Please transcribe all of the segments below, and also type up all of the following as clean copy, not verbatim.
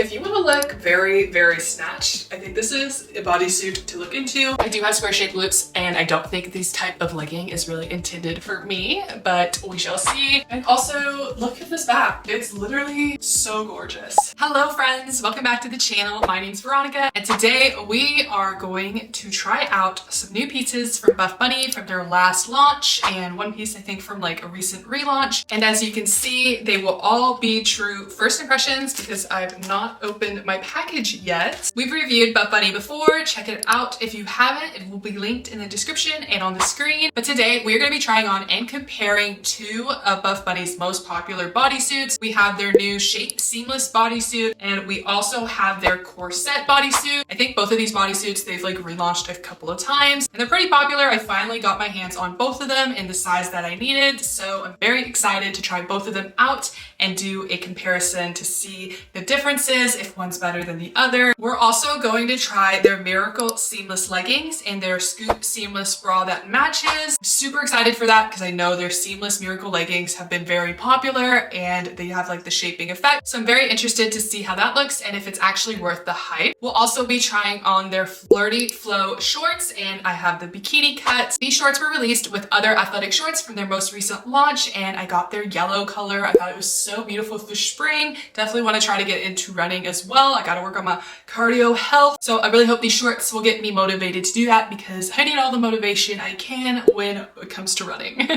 if you want to look very, very snatched, I think this is a bodysuit to look into. I do have square shaped glutes and I don't think this type of legging is really intended for me, but we shall see. And also look at this back. It's literally so gorgeous. Hello friends, welcome back to the channel. My name's Veronica and today we are going to try out some new pieces from Buffbunny from their last launch and one piece I think from like a recent relaunch. And as you can see, they will all be true first impressions because I've not opened my package yet. We've reviewed Buffbunny before, check it out if you haven't. It will be linked in the description and on the screen. But today we're going to be trying on and comparing two of Buffbunny's most popular bodysuits. We have their new Sculpt Seamless Bodysuit and we also have their Corset Bodysuit. I think both of these bodysuits they've like relaunched a couple of times and they're pretty popular. I finally got my hands on both of them in the size that I needed, so I'm very excited to try both of them out and do a comparison to see the differences, if one's better than the other. We're also going to try their Miracle Seamless Leggings and their Sculpt Seamless Bra that matches. I'm super excited for that because I know their Seamless Miracle Leggings have been very popular and they have like the shaping effect. So I'm very interested to see how that looks and if it's actually worth the hype. We'll also be trying on their Flirty Flo shorts and I have the bikini cut. These shorts were released with other athletic shorts from their most recent launch and I got their yellow color. I thought it was so beautiful for spring. Definitely want to try to get into running as well. I got to work on my cardio health. So I really hope these shorts will get me motivated to do that because I need all the motivation I can when it comes to running.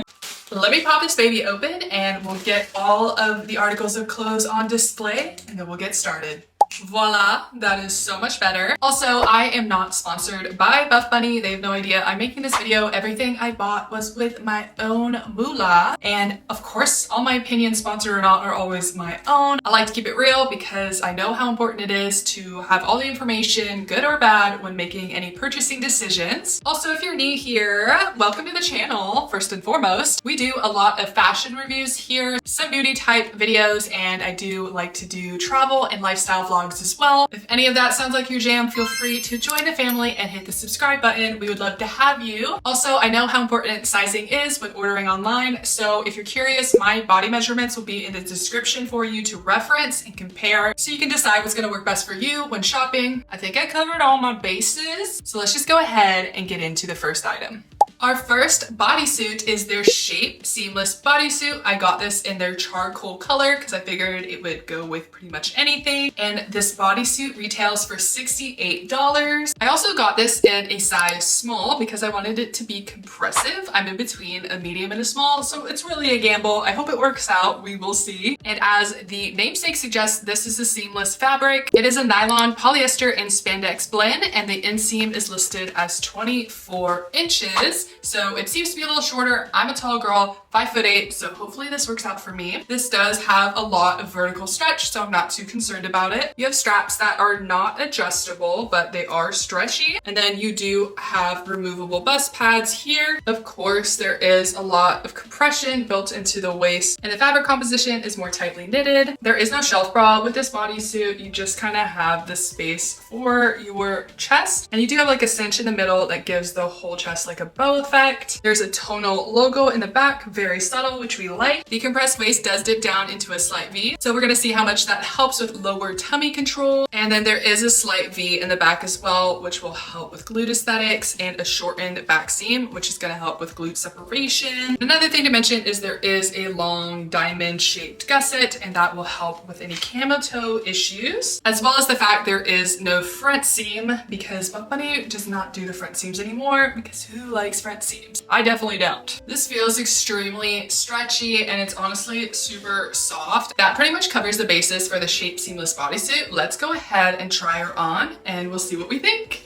Let me pop this baby open and we'll get all of the articles of clothes on display and then we'll get started. Voila, that is so much better. Also, I am not sponsored by Buffbunny. They have no idea I'm making this video. Everything I bought was with my own moolah. And of course, all my opinions, sponsored or not, are always my own. I like to keep it real because I know how important it is to have all the information, good or bad, when making any purchasing decisions. Also, if you're new here, welcome to the channel, first and foremost. We do a lot of fashion reviews here, some beauty type videos, and I do like to do travel and lifestyle vlogs as well. If any of that sounds like your jam, feel free to join the family and hit the subscribe button. We would love to have you. Also, I know how important sizing is when ordering online, so if you're curious, my body measurements will be in the description for you to reference and compare so you can decide what's going to work best for you when shopping. I think I covered all my bases, so let's just go ahead and get into the first item. Our first bodysuit is their Sculpt Seamless Bodysuit. I got this in their charcoal color because I figured it would go with pretty much anything. And this bodysuit retails for $68. I also got this in a size small because I wanted it to be compressive. I'm in between a medium and a small, so it's really a gamble. I hope it works out. We will see. And as the namesake suggests, this is a seamless fabric. It is a nylon, polyester, and spandex blend, and the inseam is listed as 24 inches. So it seems to be a little shorter. I'm a tall girl, 5'8", so hopefully this works out for me. This does have a lot of vertical stretch, so I'm not too concerned about it. You have straps that are not adjustable, but they are stretchy. And then you do have removable bust pads here. Of course, there is a lot of compression built into the waist, and the fabric composition is more tightly knitted. There is no shelf bra with this bodysuit. You just kind of have the space for your chest, and you do have like a cinch in the middle that gives the whole chest like a bow effect. There's a tonal logo in the back, very subtle, which we like. The compressed waist does dip down into a slight V, so we're gonna see how much that helps with lower tummy control. And then there is a slight V in the back as well, which will help with glute aesthetics, and a shortened back seam, which is gonna help with glute separation. Another thing to mention is there is a long diamond shaped gusset, and that will help with any camo toe issues, as well as the fact there is no front seam because Buffbunny does not do the front seams anymore because who likes front seams? I definitely don't. This feels extremely stretchy and it's honestly super soft. That pretty much covers the basis for the Sculpt Seamless Bodysuit. Let's go ahead and try her on and we'll see what we think.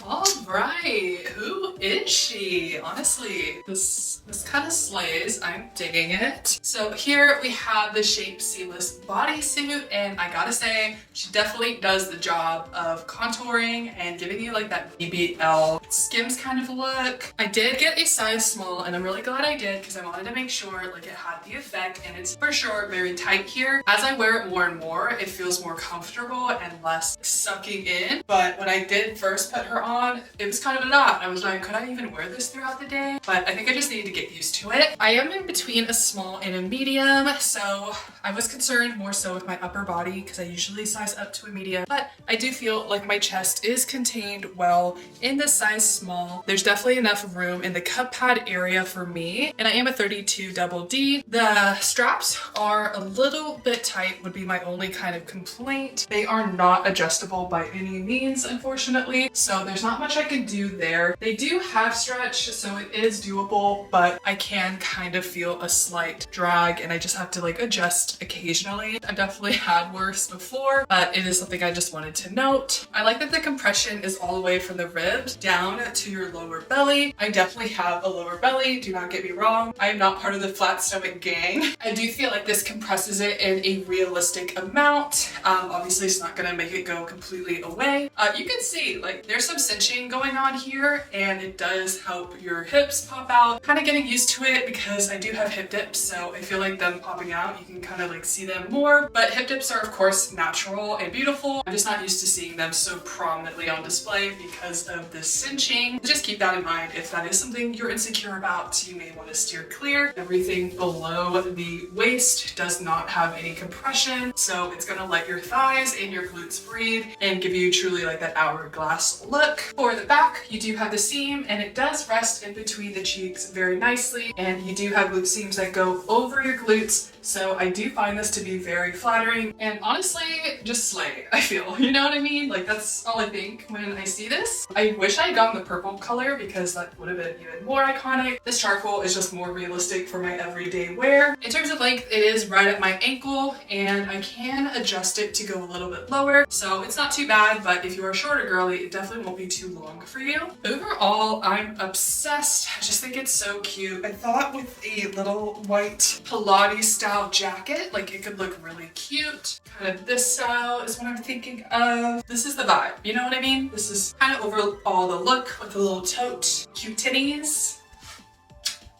All right, who is she? Honestly, this kind of slays. I'm digging it. So here we have the Sculpt Seamless Bodysuit, and I gotta say, she definitely does the job of contouring and giving you like that BBL Skims kind of look. I did get a size small, and I'm really glad I did because I wanted to make sure like it had the effect, and it's for sure very tight here. As I wear it more and more, it feels more comfortable and less sucking in. But when I did first put her on, it was kind of a knot. I was like could I even wear this throughout the day? But I think I just need to get used to it. I am in between a small and a medium, so I was concerned more so with my upper body because I usually size up to a medium, but I do feel like my chest is contained well in the size small. There's definitely enough room in the cup pad area for me, and I am a 32 double D. The straps are a little bit tight would be my only kind of complaint. They are not adjustable by any means, unfortunately, so there's not much I can do there. They do have stretch, so it is doable, but I can kind of feel a slight drag and I just have to like adjust occasionally. I've definitely had worse before, but it is something I just wanted to note. I like that the compression is all the way from the ribs down to your lower belly. I definitely have a lower belly, do not get me wrong. I am not part of the flat stomach gang. I do feel like this compresses it in a realistic amount. Obviously it's not gonna make it go completely away. You can see like there's some cinching going on here and it does help your hips pop out. Kind of getting used to it because I do have hip dips, so I feel like them popping out, you can kind of like see them more. But hip dips are of course natural and beautiful. I'm just not used to seeing them so prominently on display because of the cinching. Just keep that in mind. If that is something you're insecure about, you may want to steer clear. Everything below the waist does not have any compression, so it's gonna let your thighs and your glutes breathe and give you truly like that hourglass look. For the back, you do have the seam and it does rest in between the cheeks very nicely, and you do have glute seams that go over your glutes, so I do find this to be very flattering and honestly just slay, I feel. You know what I mean? Like that's all I think when I see this. I wish I had gotten the purple color because that would have been even more iconic. This charcoal is just more realistic for my everyday wear. In terms of length, it is right at my ankle and I can adjust it to go a little bit lower, so it's not too bad, but if you are a shorter girly, it definitely won't be too long for you. Overall, I'm obsessed. I just think it's so cute. I thought with a little white Pilates style jacket, like it could look really cute. Kind of this style is what I'm thinking of. This is the vibe, you know what I mean? This is kind of overall the look with the little tote, cute titties.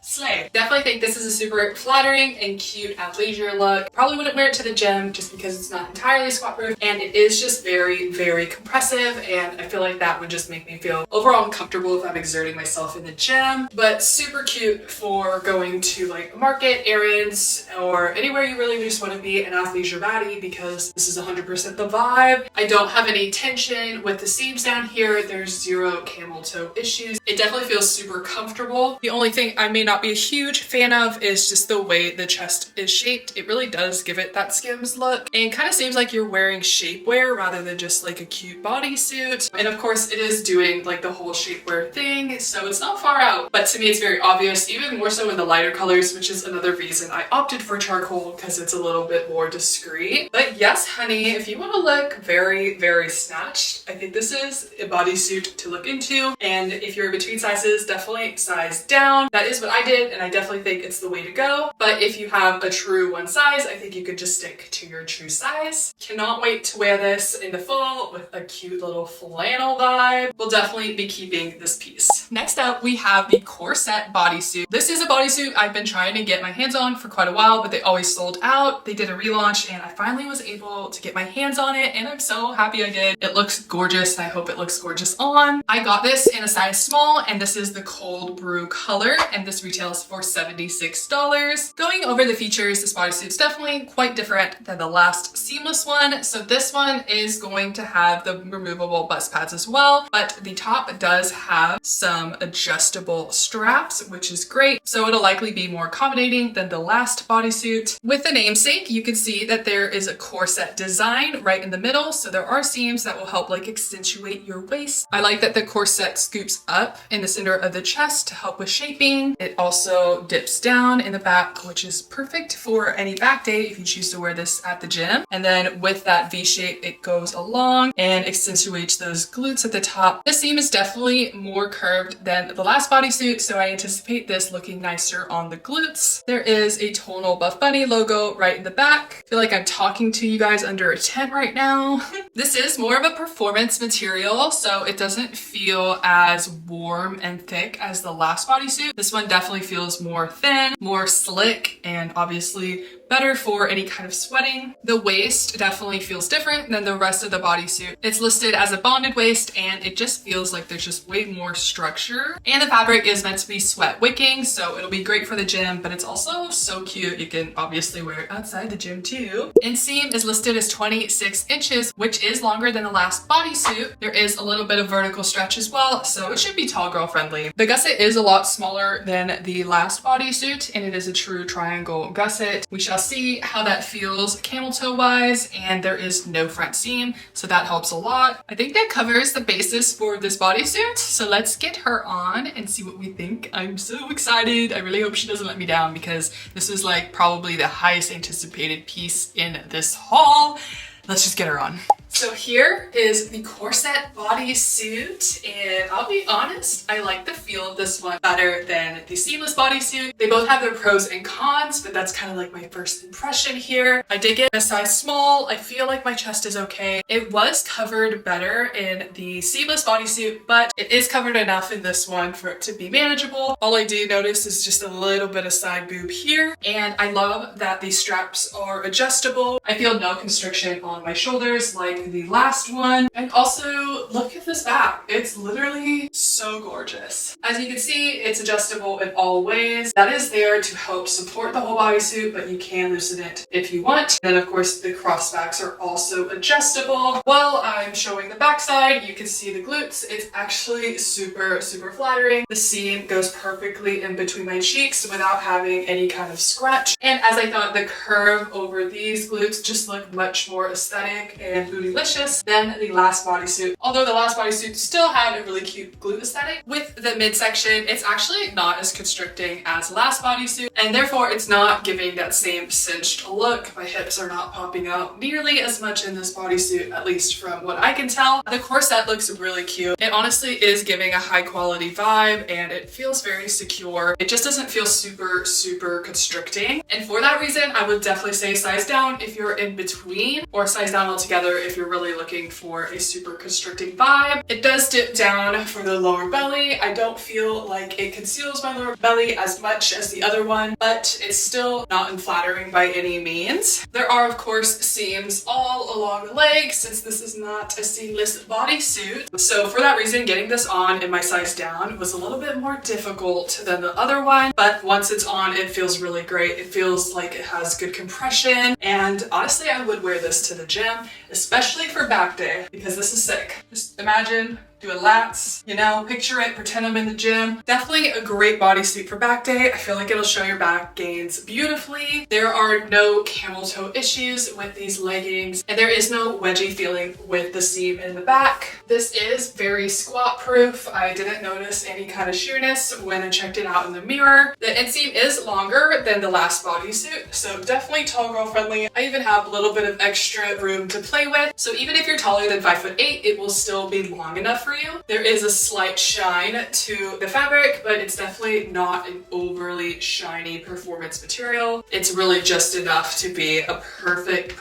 Slay. Definitely think this is a super flattering and cute athleisure look. Probably wouldn't wear it to the gym just because it's not entirely squat proof and it is just very, very compressive, and I feel like that would just make me feel overall uncomfortable if I'm exerting myself in the gym. But super cute for going to like market, errands, or anywhere you really just want to be an athleisure baddie, because this is 100% the vibe. I don't have any tension with the seams down here. There's zero camel toe issues. It definitely feels super comfortable. The only thing I may not be a huge fan of is just the way the chest is shaped. It really does give it that Skims look and kind of seems like you're wearing shapewear rather than just like a cute bodysuit. And of course it is doing like the whole shapewear thing, so it's not far out, but to me it's very obvious, even more so in the lighter colors, which is another reason I opted for charcoal, because it's a little bit more discreet. But yes, honey, if you want to look very, very snatched, I think this is a bodysuit to look into. And if you're between sizes, definitely size down. That is what I did, and I definitely think it's the way to go. But if you have a true one size, I think you could just stick to your true size. Cannot wait to wear this in the fall with a cute little flannel vibe. We'll definitely be keeping this piece. Next up, we have the Corset Bodysuit. This is a bodysuit I've been trying to get my hands on for quite a while, but they always sold out. They did a relaunch and I finally was able to get my hands on it, and I'm so happy I did. It looks gorgeous and I hope it looks gorgeous on. I got this in a size small, and this is the cold brew color, and this retails for $76. Going over the features, this bodysuit is definitely quite different than the last seamless one. So this one is going to have the removable bust pads as well, but the top does have some adjustable straps, which is great. So it'll likely be more accommodating than the last bodysuit. With the namesake, you can see that there is a corset design right in the middle. So there are seams that will help like accentuate your waist. I like that the corset scoops up in the center of the chest to help with shaping. It also dips down in the back, which is perfect for any back day if you choose to wear this at the gym. And then with that V shape, it goes along and accentuates those glutes at the top. This seam is definitely more curved than the last bodysuit, so I anticipate this looking nicer on the glutes. There is a tonal Buffbunny logo right in the back. I feel like I'm talking to you guys under a tent right now. This is more of a performance material, so it doesn't feel as warm and thick as the last bodysuit. This one definitely feels more thin, more slick, and obviously better for any kind of sweating. The waist definitely feels different than the rest of the bodysuit. It's listed as a bonded waist and it just feels like there's just way more structure. And the fabric is meant to be sweat wicking, so it'll be great for the gym, but it's also so cute. You can obviously wear it outside the gym too. Inseam is listed as 26 inches, which is longer than the last bodysuit. There is a little bit of vertical stretch as well, so it should be tall girl friendly. The gusset is a lot smaller than the last bodysuit, and it is a true triangle gusset. We shall see how that feels camel toe wise, and there is no front seam, so that helps a lot. I think that covers the basis for this bodysuit, so let's get her on and see what we think. I'm so excited. I really hope she doesn't let me down because this is like probably the highest anticipated piece in this haul. Let's just get her on. So here is the Corset Bodysuit, and I'll be honest, I like the feel of this one better than the Seamless Bodysuit. They both have their pros and cons, but that's kind of like my first impression here. I did get a size small. I feel like my chest is okay. It was covered better in the Seamless Bodysuit, but it is covered enough in this one for it to be manageable. All I do notice is just a little bit of side boob here, and I love that these straps are adjustable. I feel no constriction on my shoulders like the last one. And also look at this back. It's literally so gorgeous. As you can see, it's adjustable in all ways. That is there to help support the whole bodysuit, but you can loosen it if you want. And then of course the cross backs are also adjustable. While I'm showing the backside, you can see the glutes. It's actually super flattering. The seam goes perfectly in between my cheeks without having any kind of scratch. And as I thought, the curve over these glutes just look much more aesthetic and bootylicious than the last bodysuit. Although the last bodysuit still had a really cute glute aesthetic. With the midsection, it's actually not as constricting as the last bodysuit, and therefore it's not giving that same cinched look. My hips are not popping out nearly as much in this bodysuit, at least from what I can tell. The corset looks really cute. It honestly is giving a high quality vibe, and it feels very secure. It just doesn't feel super constricting. And for that reason, I would definitely say size down if you're in between, or size down altogether if you're really looking for a super constricting vibe. It does dip down for the lower belly. I don't feel like it conceals my lower belly as much as the other one, but it's still not unflattering by any means. There are of course seams all along the leg since this is not a seamless bodysuit. So for that reason, getting this on in my size down was a little bit more difficult than the other one, but once it's on, it feels really great. It feels like it has good compression, and honestly, I would wear this to the gym, especially for back day, because this is sick. Just imagine doing lats, you know, picture it, pretend I'm in the gym. Definitely a great bodysuit for back day. I feel like it'll show your back gains beautifully. There are no camel toe issues with these leggings, and there is no wedgie feeling with the seam in the back. This is very squat proof. I didn't notice any kind of sheerness when I checked it out in the mirror. The inseam is longer than the last bodysuit, so definitely tall girl friendly. I even have a little bit of extra room to play with, so even if you're taller than 5'8", it will still be long enough for you. There is a slight shine to the fabric, but it's definitely not an overly shiny performance material. It's really just enough to be a perfect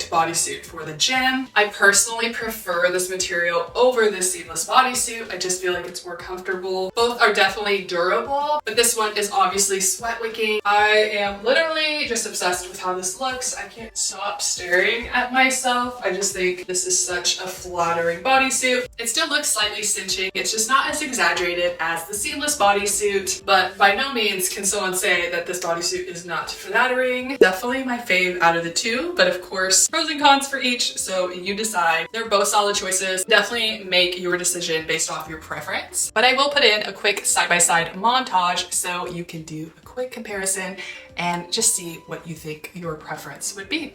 bodysuit for the gym. I personally prefer this material over the seamless bodysuit. I just feel like it's more comfortable. Both are definitely durable, but this one is obviously sweat wicking. I am literally just obsessed with how this looks. I can't stop staring at myself. I just think this is such a flattering bodysuit. It still looks slightly cinching. It's just not as exaggerated as the seamless bodysuit, but by no means can someone say that this bodysuit is not flattering. Definitely my fave out of the two, but of course, pros and cons for each, so you decide. They're both solid choices. Definitely make your decision based off your preference, but I will put in a quick side-by-side montage so you can do a quick comparison and just see what you think your preference would be.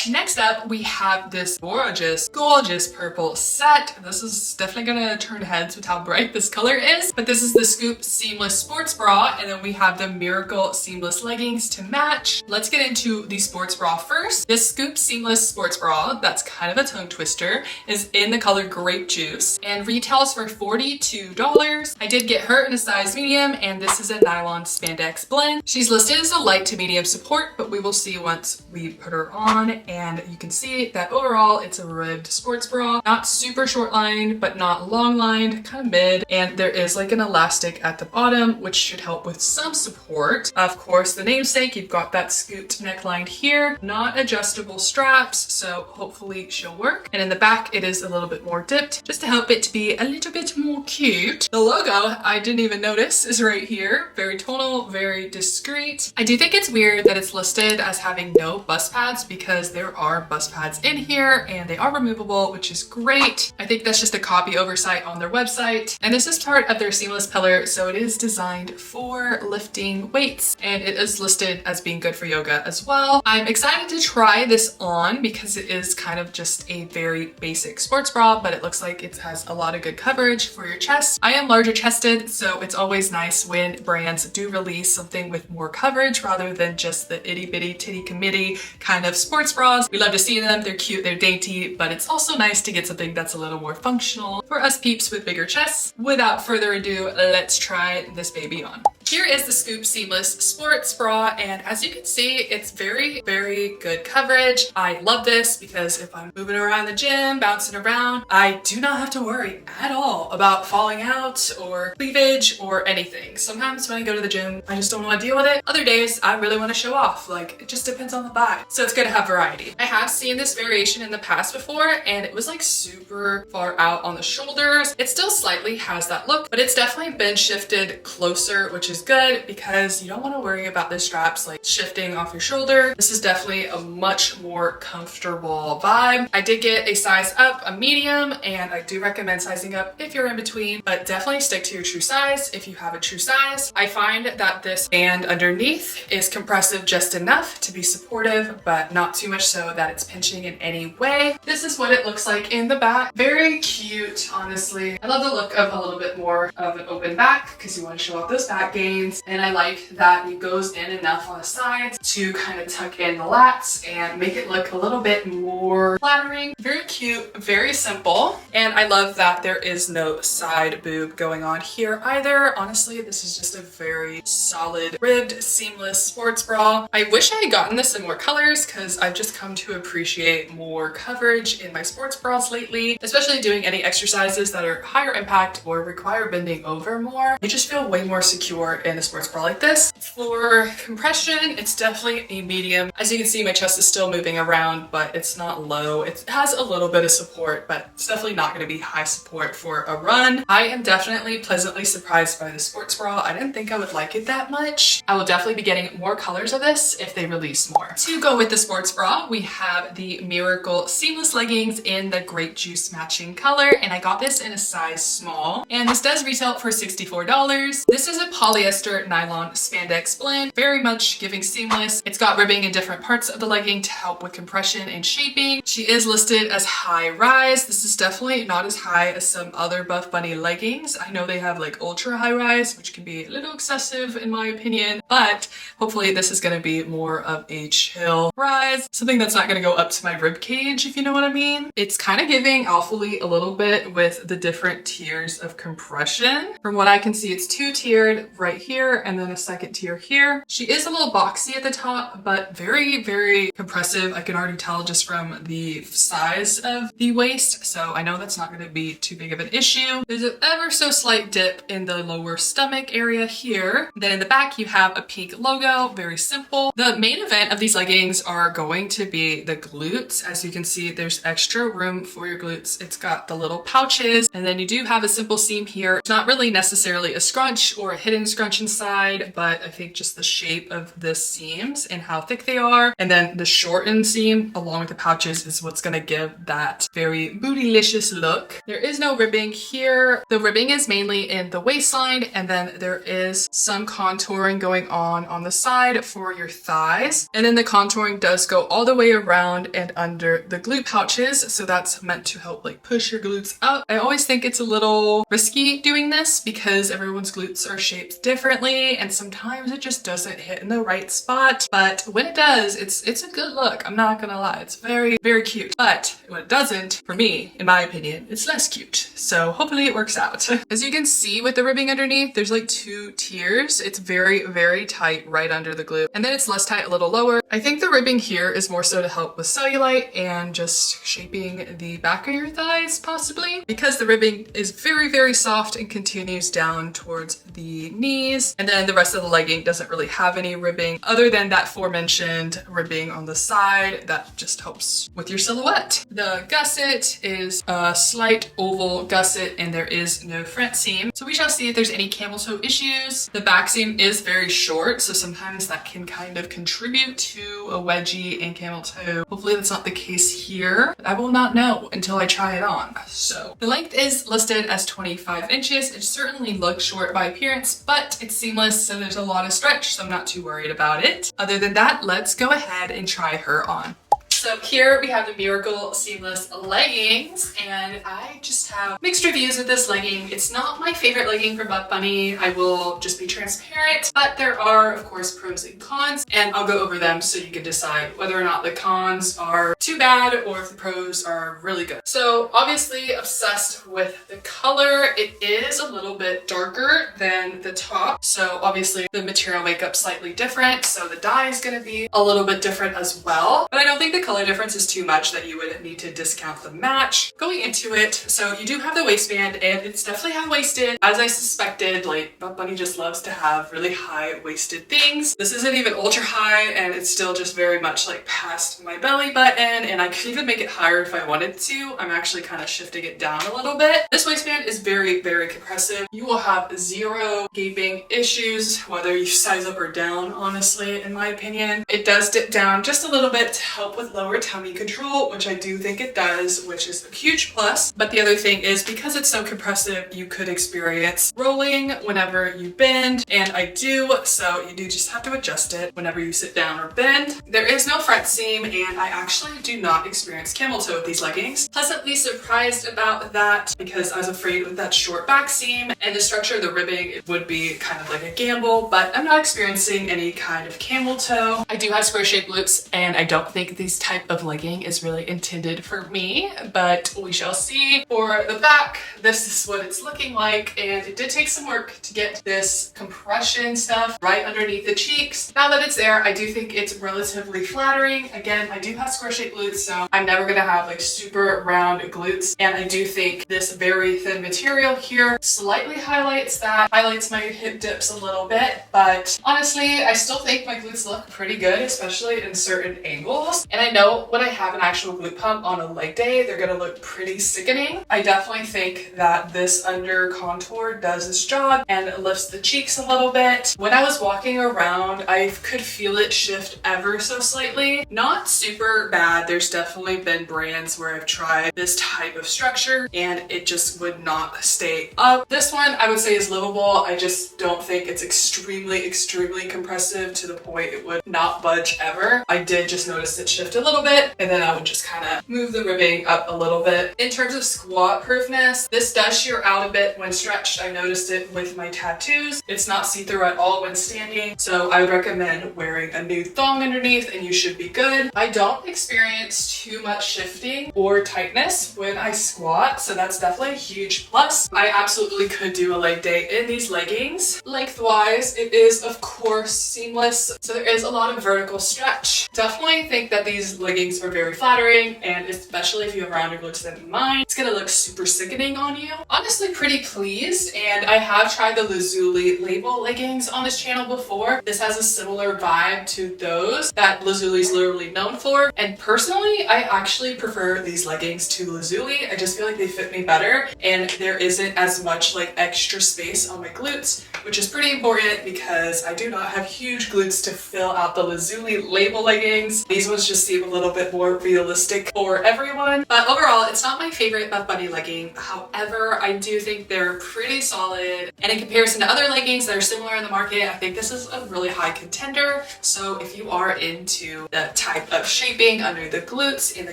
Next up, we have this gorgeous purple set. This is definitely gonna turn heads with how bright this color is, but this is the Sculpt Seamless Sports Bra, and then we have the Miracle Seamless Leggings to match. Let's get into the sports bra first. This Sculpt Seamless Sports Bra, that's kind of a tongue twister, is in the color Grape Juice and retails for $42. I did get her in a size medium, and this is a nylon spandex blend. She's listed as a light to medium support, but we will see once we put her on. and you can see that overall it's a ribbed sports bra. Not super short lined, but not long lined, kind of mid. And there is like an elastic at the bottom, which should help with some support. Of course, the namesake, you've got that scooped neckline here, not adjustable straps, so hopefully she'll work. And in the back, it is a little bit more dipped, just to help it to be a little bit more cute. The logo, I didn't even notice, is right here. Very tonal, very discreet. I do think it's weird that it's listed as having no bust pads because there are bust pads in here and they are removable, which is great. I think that's just a copy oversight on their website. And this is part of their seamless pillar, so it is designed for lifting weights and it is listed as being good for yoga as well. I'm excited to try this on because it is kind of just a very basic sports bra, but it looks like it has a lot of good coverage for your chest. I am larger chested, so it's always nice when brands do release something with more coverage rather than just the itty bitty titty committee kind of sports bras. We love to see them, they're cute, they're dainty, but it's also nice to get something that's a little more functional for us peeps with bigger chests. Without further ado, let's try this baby on. Here is the Sculpt Seamless Sports Bra, and as you can see, it's very, very good coverage. I love this because if I'm moving around the gym, bouncing around, I do not have to worry at all about falling out or cleavage or anything. Sometimes when I go to the gym, I just don't want to deal with it. Other days, I really want to show off. Like, it just depends on the vibe. So it's good to have variety. I have seen this variation in the past before, and it was like super far out on the shoulders. It still slightly has that look, but it's definitely been shifted closer, which is good because you don't want to worry about the straps like shifting off your shoulder. This is definitely a much more comfortable vibe. I did get a size up, a medium, and I do recommend sizing up if you're in between, but definitely stick to your true size if you have a true size. I find that this band underneath is compressive just enough to be supportive, but not too much so that it's pinching in any way. This is what it looks like in the back. Very cute, honestly. I love the look of a little bit more of an open back because you want to show off those back gains. And I like that it goes in enough on the sides to kind of tuck in the lats and make it look a little bit more flattering. Very cute, very simple. And I love that there is no side boob going on here either. Honestly, this is just a very solid ribbed seamless sports bra. I wish I had gotten this in more colors because I've just come to appreciate more coverage in my sports bras lately, especially doing any exercises that are higher impact or require bending over more. You just feel way more secure in a sports bra like this. For compression, it's definitely a medium. As you can see, my chest is still moving around, but it's not low. It has a little bit of support, but it's definitely not going to be high support for a run. I am definitely pleasantly surprised by the sports bra. I didn't think I would like it that much. I will definitely be getting more colors of this if they release more. To go with the sports bra, we have the Miracle Seamless Leggings in the grape juice matching color, and I got this in a size small, and this does retail for $64. This is a polyester nylon spandex blend, very much giving seamless. It's got ribbing in different parts of the legging to help with compression and shaping. She is listed as high rise. This is definitely not as high as some other Buffbunny leggings. I know they have like ultra high rise, which can be a little excessive in my opinion, but hopefully this is going to be more of a chill rise, something that's not going to go up to my rib cage, if you know what I mean. It's kind of giving Alphalete a little bit with the different tiers of compression. From what I can see, it's two-tiered right here and then a second tier here. She is a little boxy at the top, but very, very compressive. I can already tell just from the size of the waist, so I know that's not going to be too big of an issue. There's an ever so slight dip in the lower stomach area here. Then in the back, you have a pink logo, very simple. The main event of these leggings are going to be the glutes. As you can see, there's extra room for your glutes. It's got the little pouches, and then you do have a simple seam here. It's not really necessarily a scrunch or a hidden scrunch inside, but I think just the shape of the seams and how thick they are, and then the shortened seam along with the pouches is what's going to give that very bootylicious look. There is no ribbing here. The ribbing is mainly in the waistline, and then there is some contouring going on the side for your thighs, and then the contouring does go all the way around and under the glute pouches, so that's meant to help like push your glutes up. I always think it's a little risky doing this because everyone's glutes are shaped differently, and sometimes it just doesn't hit in the right spot. But when it does, it's a good look. I'm not gonna lie, it's very, very cute. But when it doesn't, for me, in my opinion, it's less cute. So hopefully it works out. As you can see with the ribbing underneath, there's like 2 tiers. It's very, very tight right under the glute, and then it's less tight a little lower. I think the ribbing here is more so to help with cellulite and just shaping the back of your thighs, possibly, because the ribbing is very, very soft and continues down towards the knees. And then the rest of the legging doesn't really have any ribbing other than that aforementioned ribbing on the side that just helps with your silhouette. The gusset is a slight oval gusset and there is no front seam. So we shall see if there's any camel toe issues. The back seam is very short, so sometimes that can kind of contribute to a wedgie and camel toe. Hopefully that's not the case here. I will not know until I try it on. So the length is listed as 25 inches. It certainly looks short by appearance, but it's seamless, so there's a lot of stretch, so I'm not too worried about it. Other than that, let's go ahead and try her on. So here we have the Miracle Seamless Leggings, and I just have mixed reviews with this legging. It's not my favorite legging from Buffbunny. I will just be transparent, but there are, of course, pros and cons, and I'll go over them so you can decide whether or not the cons are too bad or if the pros are really good. So obviously obsessed with the color. It is a little bit darker than the top, so obviously the material makeup slightly different, so the dye is going to be a little bit different as well, but I don't think the color difference is too much that you would need to discount the match. Going into it, so you do have the waistband and it's definitely high-waisted. As I suspected, like Buffbunny just loves to have really high-waisted things. This isn't even ultra high and it's still just very much like past my belly button, and I could even make it higher if I wanted to. I'm actually kind of shifting it down a little bit. This waistband is very, very compressive. You will have 0 gaping issues whether you size up or down, honestly, in my opinion. It does dip down just a little bit to help with lower tummy control, which I do think it does, which is a huge plus. But the other thing is, because it's so compressive, you could experience rolling whenever you bend, and I do, so you do just have to adjust it whenever you sit down or bend. There is no front seam, and I actually do not experience camel toe with these leggings. Pleasantly surprised about that because I was afraid with that short back seam and the structure of the ribbing, it would be kind of like a gamble, but I'm not experiencing any kind of camel toe. I do have square shaped glutes, and I don't think these type of legging is really intended for me, but we shall see. For the back, this is what it's looking like, and it did take some work to get this compression stuff right underneath the cheeks. Now that it's there, I do think it's relatively flattering. Again, I do have square shaped glutes, so I'm never gonna have like super round glutes, and I do think this very thin material here slightly highlights that, highlights my hip dips a little bit, but honestly, I still think my glutes look pretty good, especially in certain angles. And I know when I have an actual glute pump on a leg day, they're gonna look pretty sickening. I definitely think that this under contour does its job and lifts the cheeks a little bit. When I was walking around, I could feel it shift ever so slightly. Not super bad. There's definitely been brands where I've tried this type of structure and it just would not stay up. This one I would say is livable. I just don't think it's extremely, extremely compressive to the point it would not budge ever. I did just notice it shift a little bit, and then I would just kind of move the ribbing up a little bit. In terms of squat proofness, this does shear out a bit when stretched. I noticed it with my tattoos. It's not see-through at all when standing, so I would recommend wearing a nude thong underneath and you should be good. I don't experience too much shifting or tightness when I squat, so that's definitely a huge plus. I absolutely could do a leg day in these leggings. Lengthwise, it is of course seamless, so there is a lot of vertical stretch. Definitely think that these leggings are very flattering, and especially if you have rounder glutes than mine, it's gonna look super sickening on you. Honestly pretty pleased, and I have tried the Lazuli label leggings on this channel before. This has a similar vibe to those that Lazuli's literally known for, and personally I actually prefer these leggings to Lazuli. I just feel like they fit me better, and there isn't as much like extra space on my glutes, which is pretty important because I do not have huge glutes to fill out the Lazuli label leggings. These ones just seem a little bit more realistic for everyone, but overall it's not my favorite Buffbunny legging. However, I do think they're pretty solid, and in comparison to other leggings that are similar in the market, I think this is a really high contender. So if you are into that type of shaping under the glutes and the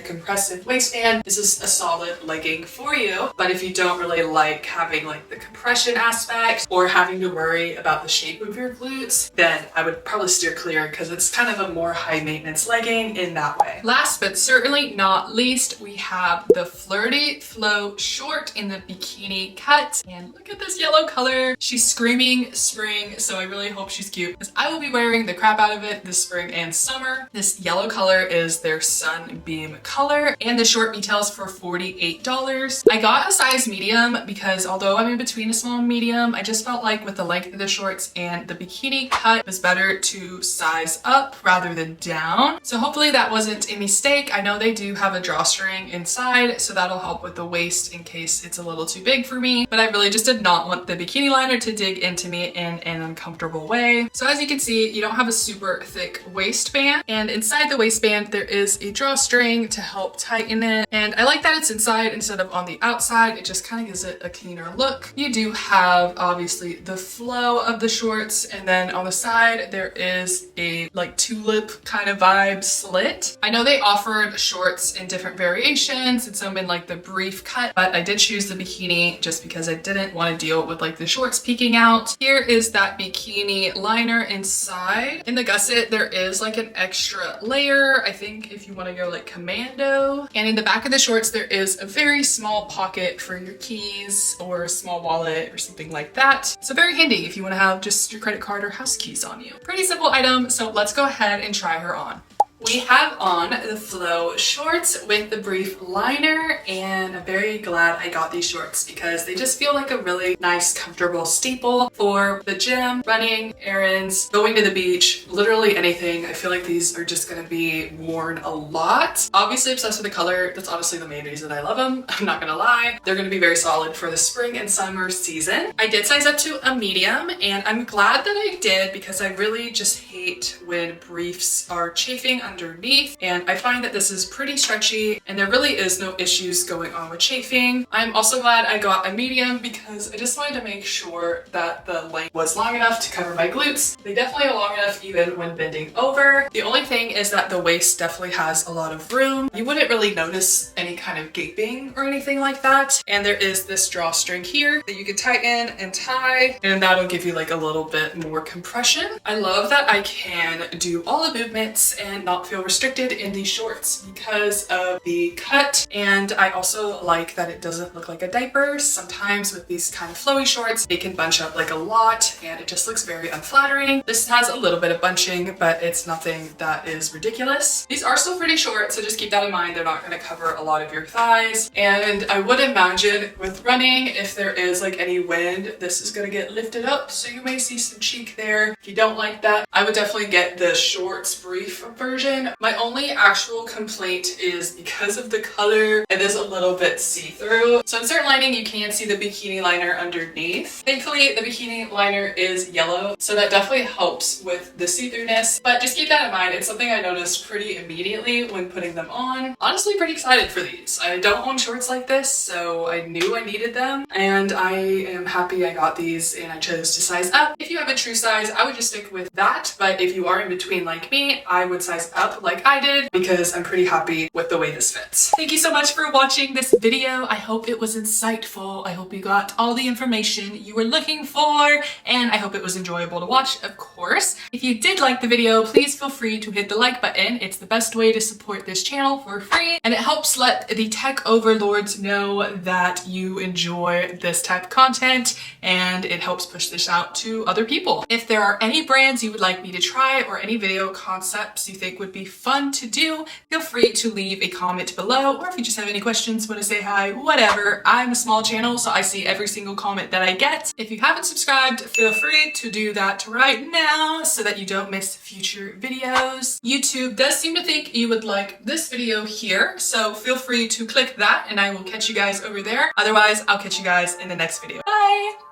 compressive waistband, this is a solid legging for you. But if you don't really like having like the compression aspect or having to worry about the shape of your glutes, then I would probably steer clear because it's kind of a more high maintenance legging in that way. Last but certainly not least, we have the Flirty Flo short in the bikini cut. And look at this yellow color. She's screaming spring, so I really hope she's cute because I will be wearing the crap out of it this spring and summer. This yellow color is their sunbeam color, and the short retails for $48. I got a size medium because although I'm in between a small and medium, I just felt like with the length of the shorts and the bikini cut, it was better to size up rather than down. So hopefully that wasn't a mistake. I know they do have a drawstring inside, so that'll help with the waist in case it's a little too big for me, but I really just did not want the bikini liner to dig into me in an uncomfortable way. So as you can see, you don't have a super thick waistband, and inside the waistband there is a drawstring to help tighten it, and I like that it's inside instead of on the outside. It just kind of gives it a cleaner look. You do have obviously the flow of the shorts, and then on the side there is a like tulip kind of vibe slit. I know they offered shorts in different variations and some in like the brief cut, but I did choose the bikini just because I didn't want to deal with like the shorts peeking out. Here is that bikini liner inside. In the gusset there is like an extra layer, I think, if you want to go like commando. And in the back of the shorts there is a very small pocket for your keys or a small wallet or something like that. So very handy if you want to have just your credit card or house keys on you. Pretty simple item, so let's go ahead and try her on. We have on the Flo shorts with the brief liner, and I'm very glad I got these shorts because they just feel like a really nice, comfortable staple for the gym, running, errands, going to the beach, literally anything. I feel like these are just gonna be worn a lot. Obviously obsessed with the color. That's honestly the main reason I love them. I'm not gonna lie. They're gonna be very solid for the spring and summer season. I did size up to a medium, and I'm glad that I did because I really just hate when briefs are chafing underneath, and I find that this is pretty stretchy and there really is no issues going on with chafing. I'm also glad I got a medium because I just wanted to make sure that the length was long enough to cover my glutes. They definitely are long enough even when bending over. The only thing is that the waist definitely has a lot of room. You wouldn't really notice any kind of gaping or anything like that. And there is this drawstring here that you can tighten and tie, and that'll give you like a little bit more compression. I love that I can do all the movements and not feel restricted in these shorts because of the cut, and I also like that it doesn't look like a diaper. Sometimes with these kind of flowy shorts they can bunch up like a lot and it just looks very unflattering. This has a little bit of bunching, but it's nothing that is ridiculous. These are still pretty short, so just keep that in mind. They're not going to cover a lot of your thighs, and I would imagine with running, if there is like any wind, this is going to get lifted up, so you may see some cheek there. If you don't like that, I would definitely get the shorts brief version. My only actual complaint is because of the color, it is a little bit see-through. So in certain lighting, you can see the bikini liner underneath. Thankfully, the bikini liner is yellow, so that definitely helps with the see-throughness. But just keep that in mind. It's something I noticed pretty immediately when putting them on. Honestly, pretty excited for these. I don't own shorts like this, so I knew I needed them, and I am happy I got these and I chose to size up. If you have a true size, I would just stick with that, but if you are in between like me, I would size up like I did because I'm pretty happy with the way this fits. Thank you so much for watching this video. I hope it was insightful. I hope you got all the information you were looking for, and I hope it was enjoyable to watch, of course. If you did like the video, please feel free to hit the like button. It's the best way to support this channel for free, and it helps let the tech overlords know that you enjoy this type of content, and it helps push this out to other people. If there are any brands you would like me to try or any video concepts you think would be fun to do, feel free to leave a comment below, or if you just have any questions, want to say hi, whatever. I'm a small channel, so I see every single comment that I get. If you haven't subscribed, feel free to do that right now so that you don't miss future videos. YouTube does seem to think you would like this video here, so feel free to click that and I will catch you guys over there. Otherwise, I'll catch you guys in the next video. Bye!